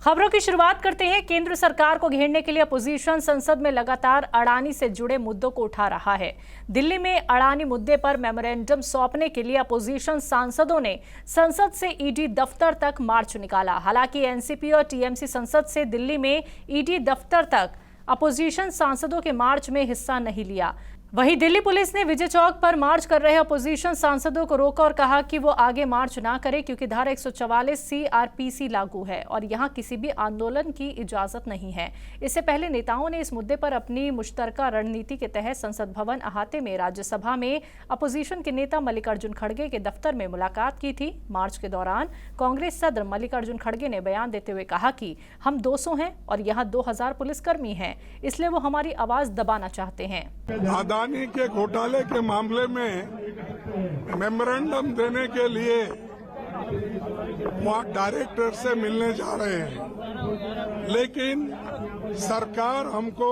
खबरों की शुरुआत करते हैं। केंद्र सरकार को घेरने के लिए अपोजिशन संसद में लगातार अडानी से जुड़े मुद्दों को उठा रहा है। दिल्ली में अडानी मुद्दे पर मेमोरेंडम सौंपने के लिए अपोजिशन सांसदों ने संसद से ईडी दफ्तर तक मार्च निकाला। हालांकि एनसीपी और टीएमसी संसद से दिल्ली में ईडी दफ्तर तक अपोजिशन सांसदों के मार्च में हिस्सा नहीं लिया। वहीं दिल्ली पुलिस ने विजय चौक पर मार्च कर रहे अपोजिशन सांसदों को रोका और कहा कि वो आगे मार्च ना करें क्योंकि धारा 144 सीआरपीसी लागू है और यहां किसी भी आंदोलन की इजाजत नहीं है। इससे पहले नेताओं ने इस मुद्दे पर अपनी मुश्तरका रणनीति के तहत संसद भवन अहाते में राज्यसभा में अपोजिशन के नेता मल्लिकार्जुन खड़गे के दफ्तर में मुलाकात की थी। मार्च के दौरान कांग्रेस सदर मल्लिकार्जुन खड़गे ने बयान देते हुए कहा कि हम 200 हैं और यहाँ 2000 पुलिसकर्मी हैं, इसलिए वो हमारी आवाज दबाना चाहते हैं। अडानी के घोटाले के मामले में मेमोरेंडम देने के लिए वहाँ डायरेक्टर से मिलने जा रहे हैं, लेकिन सरकार हमको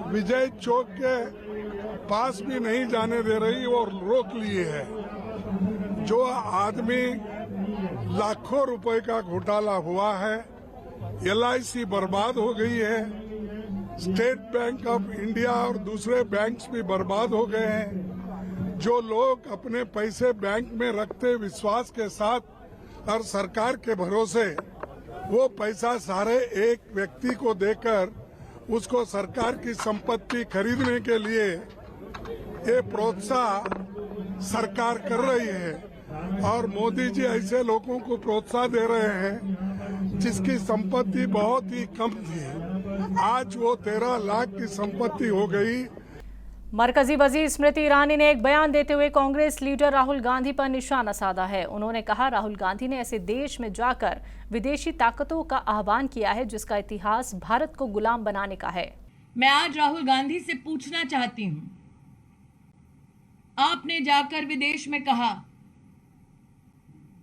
विजय चौक के पास भी नहीं जाने दे रही और रोक लिए है। जो आदमी लाखों रुपए का घोटाला हुआ है, LIC बर्बाद हो गई है, स्टेट बैंक ऑफ इंडिया और दूसरे बैंक्स भी बर्बाद हो गए हैं। जो लोग अपने पैसे बैंक में रखते विश्वास के साथ और सरकार के भरोसे वो पैसा सारे एक व्यक्ति को देकर उसको सरकार की संपत्ति खरीदने के लिए ये प्रोत्साहन सरकार कर रही है और मोदी जी ऐसे लोगों को प्रोत्साहन दे रहे हैं जिसकी संपत्ति बहुत ही कम थी, आज वो 13 लाख की संपत्ति हो गई। मरकजी वजीर स्मृति ईरानी ने एक बयान देते हुए कांग्रेस लीडर राहुल गांधी पर निशाना साधा है। उन्होंने कहा राहुल गांधी ने ऐसे देश में जाकर विदेशी ताकतों का आह्वान किया है जिसका इतिहास भारत को गुलाम बनाने का है। मैं आज राहुल गांधी से पूछना चाहती हूं, आपने जाकर विदेश में कहा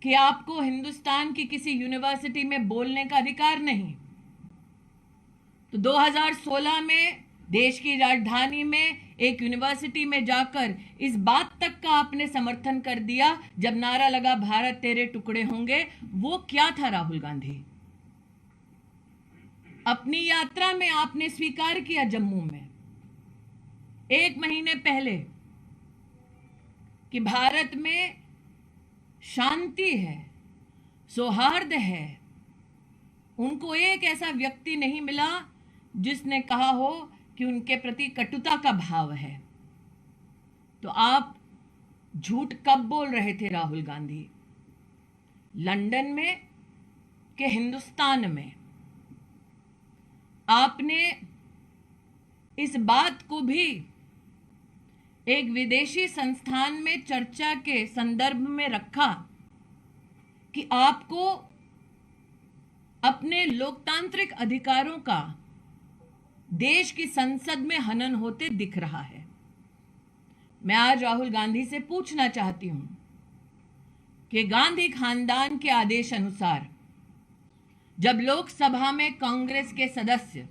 कि आपको हिंदुस्तान की किसी यूनिवर्सिटी में बोलने का अधिकार नहीं, तो 2016 में देश की राजधानी में एक यूनिवर्सिटी में जाकर इस बात तक का आपने समर्थन कर दिया जब नारा लगा भारत तेरे टुकड़े होंगे। वो क्या था राहुल गांधी? अपनी यात्रा में आपने स्वीकार किया जम्मू में 1 महीने पहले कि भारत में शांति है, सौहार्द है। उनको एक ऐसा व्यक्ति नहीं मिला जिसने कहा हो कि उनके प्रति कटुता का भाव है। तो आप झूठ कब बोल रहे थे राहुल गांधी? लंदन में कि हिंदुस्तान में? आपने इस बात को भी एक विदेशी संस्थान में चर्चा के संदर्भ में रखा कि आपको अपने लोकतांत्रिक अधिकारों का देश की संसद में हनन होते दिख रहा है। मैं आज राहुल गांधी से पूछना चाहती हूं कि गांधी खानदान के आदेश अनुसार जब लोकसभा में कांग्रेस के सदस्य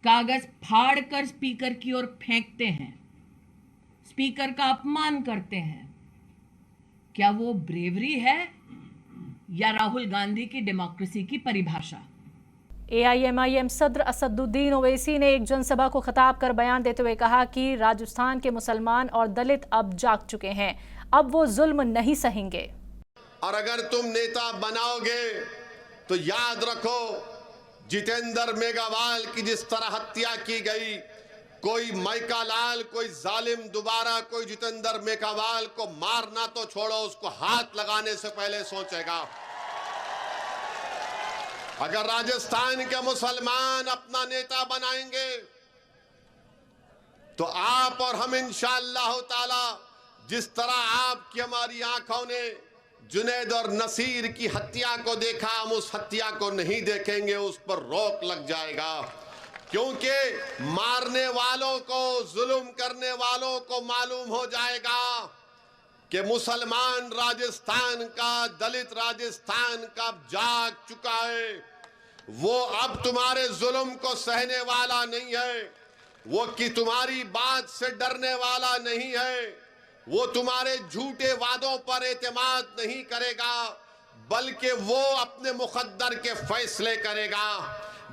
कागज फाड़कर स्पीकर की ओर फेंकते हैं, स्पीकर का अपमान करते हैं, क्या वो ब्रेवरी है या राहुल गांधी की डेमोक्रेसी की परिभाषा? AIMIM सदर असदुद्दीन ओवैसी ने एक जनसभा को खिताब कर बयान देते हुए कहा कि राजस्थान के मुसलमान और दलित अब जाग चुके हैं, अब वो जुल्म नहीं सहेंगे। और अगर तुम नेता बनाओगे तो याद रखो, जितेंद्र मेघवाल की जिस तरह हत्या की गई, कोई माइका लाल, कोई जालिम दोबारा कोई जितेंद्र मेघवाल को मारना तो छोड़ो, उसको हाथ लगाने से पहले सोचेगा। अगर राजस्थान के मुसलमान अपना नेता बनाएंगे तो आप और हम इंशाअल्लाह ताला, जिस तरह आपकी हमारी आंखों ने जुनैद और नसीर की हत्या को देखा, हम उस हत्या को नहीं देखेंगे, उस पर रोक लग जाएगा। क्योंकि मारने वालों को, जुल्म करने वालों को मालूम हो जाएगा कि मुसलमान राजस्थान का, दलित राजस्थान का जाग चुका है। वो अब तुम्हारे जुल्म को सहने वाला नहीं है, वो कि तुम्हारी बात से डरने वाला नहीं है, वो तुम्हारे झूठे वादों पर एतमाद नहीं करेगा। बल्कि वो अपने मुकद्दर के फैसले करेगा।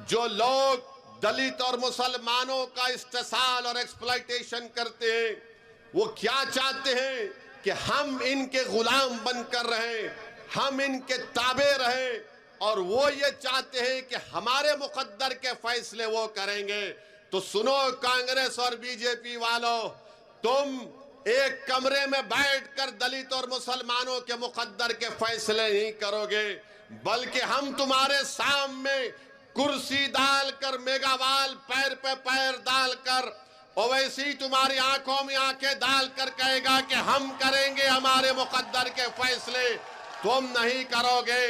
जो लोग दलित और मुसलमानों का इस्तेसाल और एक्सप्लॉयटेशन करते हैं, वो क्या चाहते हैं कि हम इनके गुलाम बनकर रहें, हम इनके ताबे रहें, और वो ये चाहते हैं कि हमारे मुकद्दर के फैसले वो करेंगे। तो सुनो कांग्रेस और बीजेपी वालों, तुम एक कमरे में बैठकर दलित और मुसलमानों के मुकद्दर के फैसले नहीं करोगे, बल्कि हम तुम्हारे सामने कुर्सी डालकर, मेगावाल पैर पे पैर डालकर, ओवैसी तुम्हारी आंखों में आंखें डालकर कहेगा कि हम करेंगे हमारे मुकद्दर के फैसले, तुम नहीं करोगे।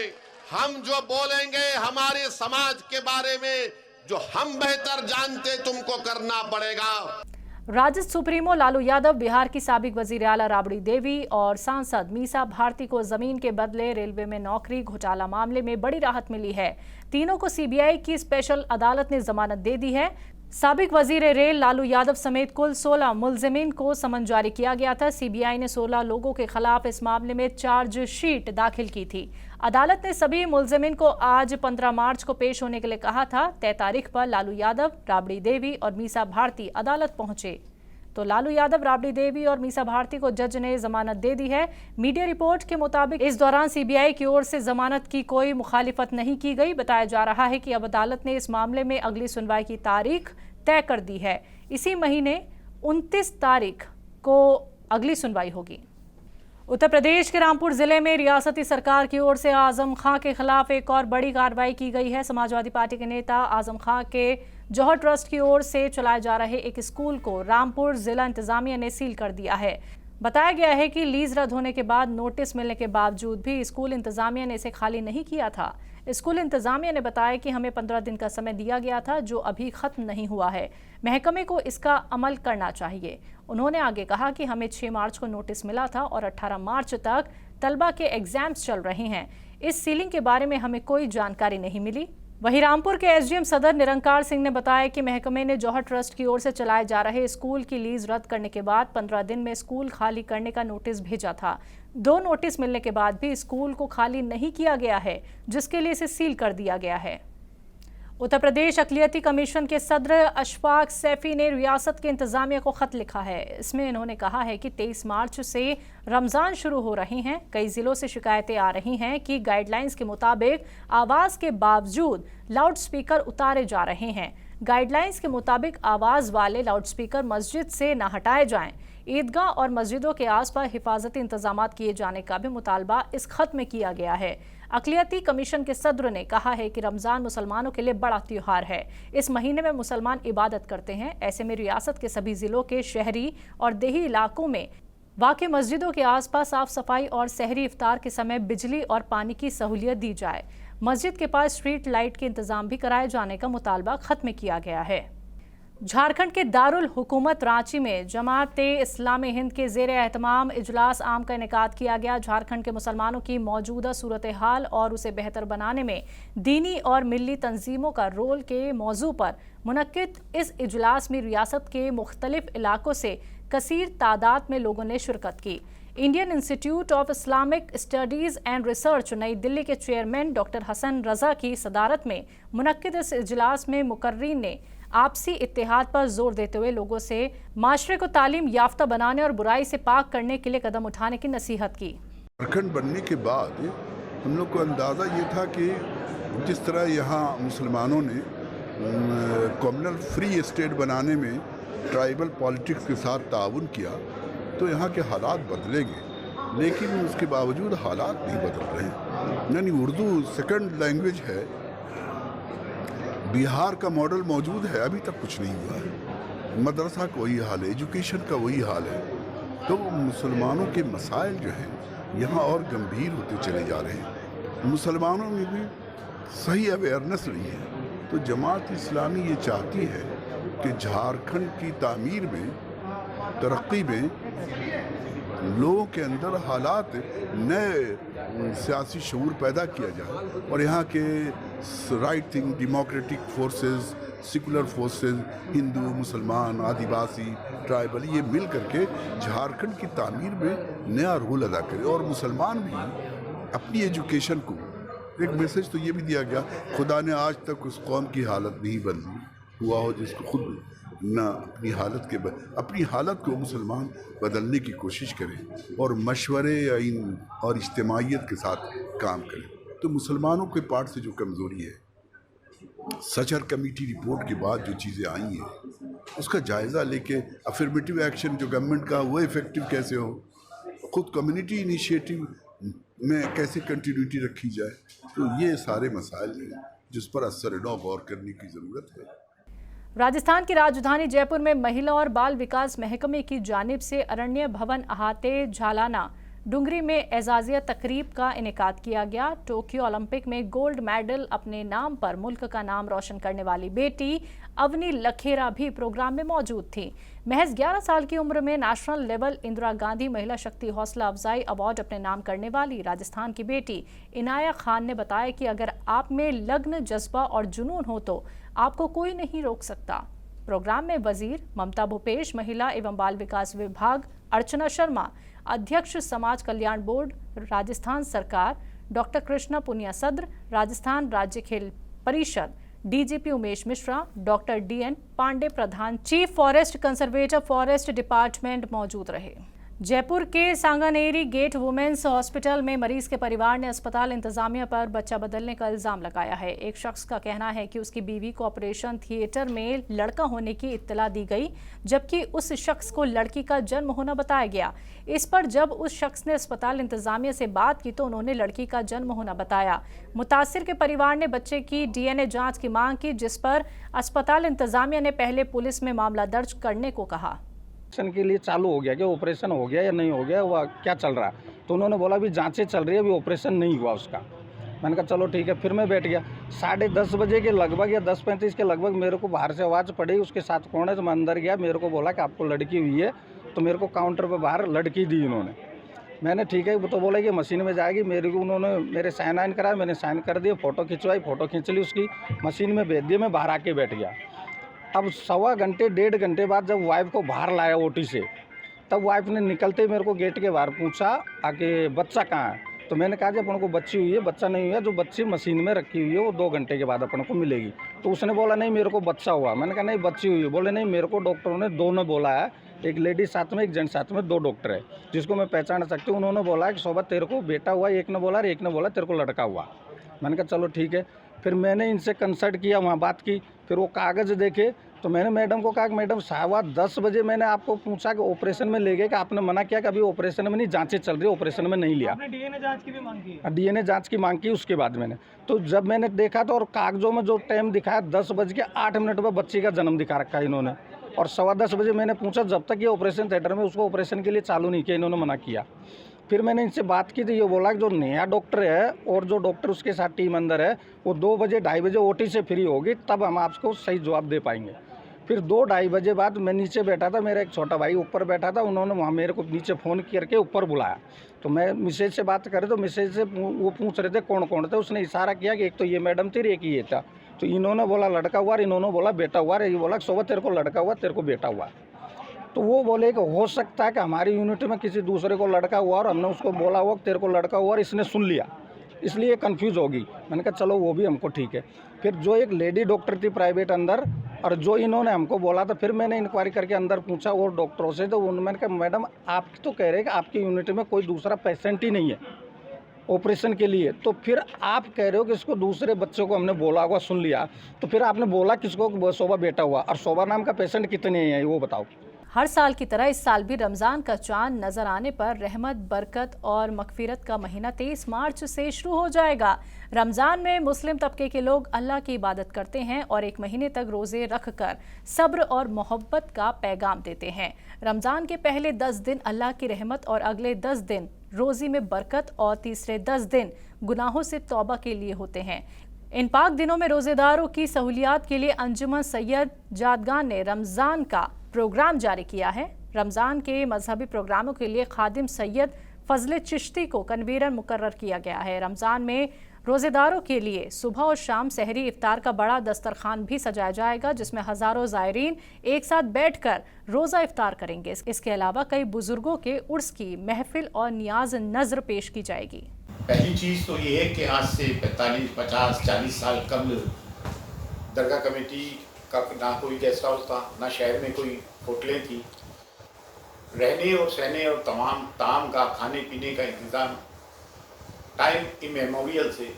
हम जो बोलेंगे हमारे समाज के बारे में, जो हम बेहतर जानते, तुमको करना पड़ेगा। राजद सुप्रीमो लालू यादव, बिहार की साबिक वजीर आला राबड़ी देवी और सांसद मीसा भारती को जमीन के बदले रेलवे में नौकरी घोटाला मामले में बड़ी राहत मिली है। तीनों को सीबीआई की स्पेशल अदालत ने जमानत दे दी है। साबिक वजीर रेल लालू यादव समेत कुल 16 मुलजिमीन को समन जारी किया गया था। सीबीआई ने 16 लोगों के खिलाफ इस मामले में चार्जशीट दाखिल की थी। अदालत ने सभी मुलजिमीन को आज 15 मार्च को पेश होने के लिए कहा था। तय तारीख पर लालू यादव, राबड़ी देवी और मीसा भारती अदालत पहुंचे। तो लालू यादव, राबड़ी देवी और मीसा भारती को जज ने जमानत दे दी है। मीडिया रिपोर्ट के मुताबिक इस दौरान सीबीआई की ओर से जमानत की कोई मुखालिफत नहीं की गई। बताया जा रहा है कि अब अदालत ने इस मामले में अगली सुनवाई की तारीख तय कर दी है। इसी महीने 29 तारीख को अगली सुनवाई होगी। उत्तर प्रदेश के रामपुर जिले में रियासती सरकार की ओर से आजम खां के खिलाफ एक और बड़ी कार्रवाई की गई है। समाजवादी पार्टी के नेता आजम खां के जौहर ट्रस्ट की ओर से चलाए जा रहे एक स्कूल को रामपुर जिला इंतजामिया ने सील कर दिया है। बताया गया है कि लीज रद्द होने के बाद नोटिस मिलने के बावजूद भी स्कूल इंतजामिया ने इसे खाली नहीं किया था। स्कूल इंतजामिया ने बताया कि हमें 15 दिन का समय दिया गया था, जो अभी खत्म नहीं हुआ है। महकमे को इसका अमल करना चाहिए। उन्होंने आगे कहा कि हमें 6 मार्च को नोटिस मिला था और 18 मार्च तक तलबा के एग्जाम्स चल रहे हैं। इस सीलिंग के बारे में हमें कोई जानकारी नहीं मिली। वहीं रामपुर के एसडीएम सदर निरंकार सिंह ने बताया कि महकमे ने जौहर ट्रस्ट की ओर से चलाए जा रहे स्कूल की लीज रद्द करने के बाद 15 दिन में स्कूल खाली करने का नोटिस भेजा था। 2 नोटिस मिलने के बाद भी स्कूल को खाली नहीं किया गया है, जिसके लिए इसे सील कर दिया गया है। उत्तर प्रदेश अक़लियती कमीशन के सदर अशफाक सैफी ने रियासत के इंतजामिया को खत लिखा है। इसमें इन्होंने कहा है कि 23 मार्च से रमज़ान शुरू हो रहे हैं। कई ज़िलों से शिकायतें आ रही हैं कि गाइडलाइंस के मुताबिक आवाज़ के बावजूद लाउड स्पीकर उतारे जा रहे हैं। गाइडलाइंस के मुताबिक आवाज़ वाले लाउड स्पीकर मस्जिद से न हटाए जाएं। ईदगाह और मस्जिदों के आसपास हिफाजती इंतजाम किए जाने का भी मुतालबा इस खत में किया गया है। अक़लियती कमीशन के सदर ने कहा है कि रमज़ान मुसलमानों के लिए बड़ा त्योहार है। इस महीने में मुसलमान इबादत करते हैं। ऐसे में रियासत के सभी ज़िलों के शहरी और देही इलाकों में वाक़ मस्जिदों के आसपास साफ़ सफाई और सहरी इफ्तार के समय बिजली और पानी की सहूलियत दी जाए। मस्जिद के पास स्ट्रीट लाइट के इंतज़ाम भी कराए जाने का मुतालबा खत में किया गया है। झारखंड के दारुल हुकूमत रांची में जमात-ए-इस्लामी हिंद के ज़ेर एहतमाम इजलास आम का इनेकाद किया गया। झारखंड के मुसलमानों की मौजूदा सूरत हाल और उसे बेहतर बनाने में दीनी और मिली तंजीमों का रोल के मौजू पर मुनक्किद इस इजलास में रियासत के मुख्तलिफ इलाकों से कसीर तादाद में लोगों ने शिरकत की। Indian institute of Islamic studies and research नई दिल्ली के चेयरमैन डॉक्टर हसन रजा की सदारत में मुनक्किद इस इजलास में मुकर्रीन ने आपसी इत्तेहाद पर जोर देते हुए लोगों से माशरे को तालीम याफ्ता बनाने और बुराई से पाक करने के लिए कदम उठाने की नसीहत की। झारखंड बनने के बाद हम लोग को अंदाज़ा ये था कि जिस तरह यहाँ मुसलमानों ने कम्युनल फ्री स्टेट बनाने में ट्राइबल पॉलिटिक्स के साथ ताउन किया तो यहाँ के हालात बदलेंगे, लेकिन उसके बावजूद हालात नहीं बदल रहे हैं। यानी उर्दू सेकंड लैंग्वेज है, बिहार का मॉडल मौजूद है, अभी तक कुछ नहीं हुआ है। मदरसा का वही हाल है, एजुकेशन का वही हाल है। तो मुसलमानों के मसाइल जो हैं यहाँ और गंभीर होते चले जा रहे हैं। मुसलमानों में भी सही अवेयरनेस नहीं है। तो जमात इस्लामी ये चाहती है कि झारखंड की तामीर में, तरक्की में लोगों के अंदर हालात नए सियासी शऊर पैदा किया जाए और यहाँ के right thing democratic forces, secular forces, Hindu, मुसलमान, आदिवासी, ट्राइबल ये मिल करके झारखंड की तामीर में नया रोल अदा करें और मुसलमान भी अपनी एजुकेशन को एक मैसेज तो ये भी दिया गया, खुदा ने आज तक उस कौम की हालत नहीं बदली हुआ हो जिसको खुद ना अपनी हालत को मुसलमान बदलने की कोशिश करें और मशवरे और इज्तिमाइयत के साथ काम करें। तो मुसलमानों के पार्ट से जो कमज़ोरी है, सचर कमेटी रिपोर्ट के बाद जो चीज़ें आई हैं उसका जायज़ा लेके अफर्मेटिव एक्शन जो गवर्नमेंट का वो इफ़ेक्टिव कैसे हो, खुद कम्युनिटी इनिशिएटिव में कैसे कंटिन्यूटी रखी जाए, तो ये सारे मसाइल हैं जिस पर असर गौर करने की ज़रूरत है। राजस्थान की राजधानी जयपुर में महिला और बाल विकास महकमे की जानिब से अरण्य भवन अहाते झालाना डुंगरी में एजाजिया तकरीब का इनेकाद किया गया। टोक्यो ओलंपिक में गोल्ड मेडल अपने नाम पर मुल्क का नाम रोशन करने वाली बेटी अवनी लखेरा भी प्रोग्राम में मौजूद थी। महज 11 साल की उम्र में नेशनल लेवल इंदिरा गांधी महिला शक्ति हौसला अफजाई अवार्ड अपने नाम करने वाली राजस्थान की बेटी इनाया खान ने बताया कि अगर आप में लगन, जज्बा और जुनून हो तो आपको कोई नहीं रोक सकता। प्रोग्राम में वजीर ममता भूपेश, महिला एवं बाल विकास विभाग अर्चना शर्मा, अध्यक्ष समाज कल्याण बोर्ड राजस्थान सरकार डॉक्टर कृष्णा पुनिया सद्र, राजस्थान राज्य खेल परिषद DGP Umesh Mishra, doctor D N Pandey प्रधान chief forest conservator forest department मौजूद रहे। जयपुर के सांगानेरी गेट वुमेन्स हॉस्पिटल में मरीज के परिवार ने अस्पताल इंतजामिया पर बच्चा बदलने का इल्जाम लगाया है। एक शख्स का कहना है कि उसकी बीवी को ऑपरेशन थिएटर में लड़का होने की इत्तला दी गई, जबकि उस शख्स को लड़की का जन्म होना बताया गया। इस पर जब उस शख्स ने अस्पताल इंतजामिया से बात की तो उन्होंने लड़की का जन्म होना बताया। मुतासिर के परिवार ने बच्चे की डीएनए जांच की मांग की, जिस पर अस्पताल इंतजामिया ने पहले पुलिस में मामला दर्ज करने को कहा। ऑपरेशन के लिए चालू हो गया कि ऑपरेशन हो गया या नहीं हो गया, वह क्या चल रहा है, तो उन्होंने बोला अभी जांचें चल रही है, अभी ऑपरेशन नहीं हुआ उसका। मैंने कहा चलो ठीक है। फिर मैं बैठ गया। 10:30 बजे के लगभग या 10:35 के लगभग मेरे को बाहर से आवाज़ पड़ी, उसके साथ कौन है, तो मैं अंदर गया। मेरे को बोला कि आपको लड़की हुई है, तो मेरे को काउंटर पर बाहर लड़की दी उन्होंने। मैंने ठीक है, तो बोला कि मशीन में जाएगी। मेरे को उन्होंने मेरे साइन आइन कराया, मैंने साइन कर दिया, फ़ोटो खिंचवाई, फ़ोटो खींच ली, उसकी मशीन में भेज दिया। मैं बाहर आके बैठ गया। अब 1.25 घंटे 1.5 घंटे बाद जब वाइफ को बाहर लाया ओटी से, तब वाइफ ने निकलते ही मेरे को गेट के बाहर पूछा आके बच्चा कहाँ है। तो मैंने कहा कि अपन को बच्ची हुई है, बच्चा नहीं हुआ, जो बच्ची मशीन में रखी हुई है वो 2 घंटे के बाद अपन को मिलेगी। तो उसने बोला नहीं मेरे को बच्चा हुआ। मैंने कहा नहीं बच्ची हुई है। बोले नहीं मेरे को डॉक्टरों ने 2 ने बोला है, एक लेडी साथ में एक जेंट्स साथ में, 2 डॉक्टर है जिसको मैं पहचान सकती हूँ। उन्होंने बोला कि शोभा तेरे को बेटा हुआ, एक ने बोला और एक ने बोला तेरे को लड़का हुआ। मैंने कहा चलो ठीक है। फिर मैंने इनसे कंसल्ट किया, वहाँ बात की, फिर वो कागज़ देखे। तो मैंने मैडम को कहा कि मैडम 10:15 बजे मैंने आपको पूछा कि ऑपरेशन में ले गए, कि आपने मना किया कि अभी ऑपरेशन में नहीं, जांचें चल रही है, ऑपरेशन में नहीं लिया। आपने डीएनए जांच की भी मांग की? डीएनए जांच की मांग की। उसके बाद मैंने तो जब मैंने देखा तो और कागजों में जो टाइम दिखाया 10:08 पर बच्ची का जन्म दिखा रखा है इन्होंने। और 10:15 बजे मैंने पूछा, जब तक ये ऑपरेशन थिएटर में, उसको ऑपरेशन के लिए चालू नहीं किया, इन्होंने मना किया। फिर मैंने इनसे बात की तो ये बोला कि जो नया डॉक्टर है और जो डॉक्टर उसके साथ टीम अंदर है वो 2 बजे 2:30 बजे ओटी से फ्री होगी, तब हम आपको सही जवाब दे पाएंगे। फिर 2-2:30 बजे बाद मैं नीचे बैठा था, मेरा एक छोटा भाई ऊपर बैठा था, उन्होंने वहाँ मेरे को नीचे फ़ोन करके ऊपर बुलाया। तो मैं मिसेज से बात करे तो मिसेज से वो पूछ रहे थे कौन कौन थे। उसने इशारा किया कि एक तो ये मैडम थी, एक ये था। तो इन्होंने बोला लड़का हुआ, इन्होंने बोला बेटा हुआ। ये बोला शोभा तेरे को लड़का हुआ, तेरे को बेटा हुआ। तो वो बोले कि हो सकता है कि हमारी यूनिट में किसी दूसरे को लड़का हुआ और हमने उसको बोला हुआ तेरे को लड़का हुआ और इसने सुन लिया, इसलिए कन्फ्यूज़ होगी। मैंने कहा चलो वो भी हमको ठीक है। फिर जो एक लेडी डॉक्टर थी प्राइवेट अंदर, और जो इन्होंने हमको बोला था, फिर मैंने इंक्वायरी करके अंदर पूछा और डॉक्टरों से, तो मैंने कहा मैडम आप तो कह रहे हैं कि आपकी यूनिट में कोई दूसरा पेशेंट ही नहीं है ऑपरेशन के लिए, तो फिर आप कह रहे हो कि इसको दूसरे बच्चों को हमने बोला हुआ सुन लिया, तो फिर आपने बोला किसको शोभा बेटा हुआ, और शोभा नाम का पेशेंट कितने हैं वो बताओ। हर साल की तरह इस साल भी रमज़ान का चांद नजर आने पर रहमत, बरकत और मगफिरत का महीना 23 मार्च से शुरू हो जाएगा। रमज़ान में मुस्लिम तबके के लोग अल्लाह की इबादत करते हैं और 1 महीने तक रोज़े रखकर सब्र और मोहब्बत का पैगाम देते हैं। रमज़ान के पहले 10 दिन अल्लाह की रहमत और अगले 10 दिन रोज़ी में बरकत और तीसरे 10 दिन गुनाहों से तौबा के लिए होते हैं। इन पाक दिनों में रोज़ेदारों की सहूलियात के लिए अंजुमन सैयद जादगान ने रमज़ान का प्रोग्राम जारी किया है। रमज़ान के मजहबी प्रोग्रामों के लिए खादिम सैयद फजले चिश्ती को कन्वीनर मुकर्रर किया गया है। रमज़ान में रोज़ेदारों के लिए सुबह और शाम सहरी इफ्तार का बड़ा दस्तरखान भी सजाया जाएगा, जिसमें हज़ारों ज़ायरीन एक साथ बैठकर रोज़ा इफ्तार करेंगे। इसके अलावा कई बुजुर्गों के उर्स की महफिल और नियाज नज़र पेश की जाएगी। पहली चीज़ तो ये है कि आज से 45, 50, 40 साल कबल दरगाह कमेटी का ना कोई गेस्ट हाउस था, ना शहर में कोई होटलें थी। रहने और सहने और तमाम ताम का, खाने पीने का इंतज़ाम टाइम इमेमोरियल से,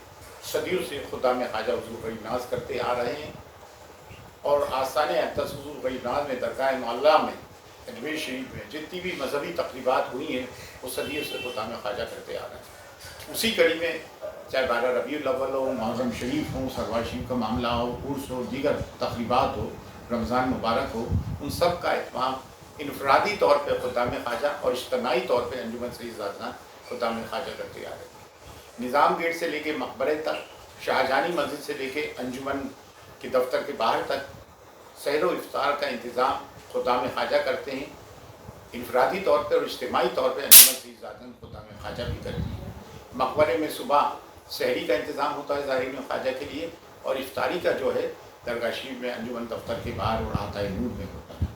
सदियों से खुदा में ख्वाजा हुज़ूर गरीब नाज करते आ रहे हैं। और आस्थाने अक़दस हुज़ूर गरीब नाज में, दरगाह मुअल्ला में, अजमेर शरीफ में जितनी भी मजहबी तक़रीबात हुई हैं वो सदियों से खुदा में ख्वाजा करते आ रहे हैं। उसी कड़ी में चाहे 12 रबीउल अव्वल हो, मुहर्रम शरीफ हो, सरवार शरीफ का मामला हो, उर्स हो, दीगर तक़रीबात हो, रमज़ान मुबारक हो, उन सब का एहतमाम इनफरादी तौर पर खुदा में ख्वाजा और इज्तिमाई तौर पर अंजुमन सईद ज़ादगान खुदा में ख्वाजा करते आ रहे हैं। निज़ाम गेट से लेके मकबरे तक, शाहजहानी मस्जिद से लेके अंजुमन के दफ्तर के बाहर तक सहर व इफ्तार का इंतज़ाम खुदा में ख्वाजा करते हैं। इनफरादी तौर पर और इज्तिमाई तौर पर अंजुमन सईद ज़ादगान खुदा में ख्वाजा भी करती है। मकबरे में सुबह सहरी का इंतज़ाम होता है ज़ाहिर में ख्वाजा के लिए, और इफ्तारी का जो है दरगाह शरीफ में अंजुमन दफ्तर के बाहर और अहाता नूर में होता है।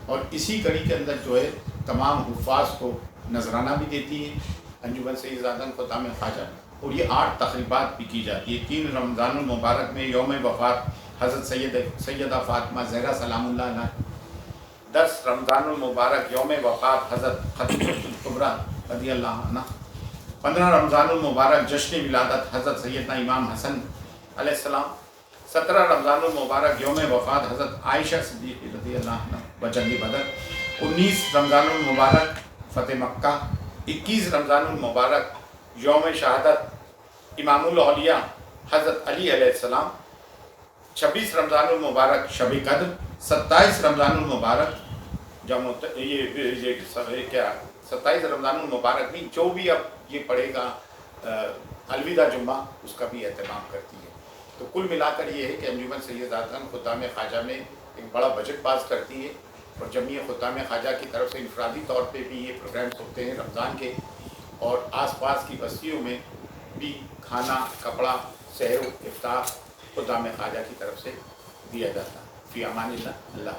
और इसी कड़ी के अंदर जो है तमाम हुफ़ाज़ को नजराना भी देती है अंजुमन सईद ज़ादगान खुदा में ख्वाजा। और ये 8 तक़रीबात भी की जाती है। 3 रमज़ानुल मुबारक में यौम वफ़ात हज़रत सैयदा फ़ातिमा ज़हरा सलामुल्लाह अलैहा, 10 रमज़ानुल मुबारक यौम वफ़ात हज़रत ख़दीजतुल कुबरा रज़ियल्लाहु अन्हा, 15 रमज़ानुल मुबारक जश्न विलादत हज़रत सैयदना इमाम हसन अलैहिस्सलाम, 17 रमज़ानुल मुबारक यौम वफ़ात हज़रत आयशा सिद्दीक़ा रज़ियल्लाहु अन्हा व जंग बदर, 19 रमज़ानुल मुबारक फ़तेह मक्का, 21 रमज़ानुल मुबारक यौम शहादत इमामुल औलिया हज़रत अली अलैहिस्सलाम, 26 रमज़ानुल मुबारक शब कद्र, 27 रमज़ानुल मुबारक ये सब क्या 27 रमज़ानुल मुबारक नहीं, जो भी अब ये पड़ेगा अलविदा जुम्मा, उसका भी एहतमाम करती है। तो कुल मिलाकर ये है कि अंजुमन सईद ज़ादगान खुदा में ख्वाजा में एक बड़ा बजट पास करती है। और जमीयत खुदा में ख्वाजा की तरफ से इनफरादी तौर पे भी ये प्रोग्राम्स होते हैं रमज़ान के, और आसपास की बस्तियों में भी खाना, कपड़ा, सहर इफ्तार खुदा में ख्वाजा की तरफ से दिया जाता है। फ़ी अमानिल्लाह, अल्लाह।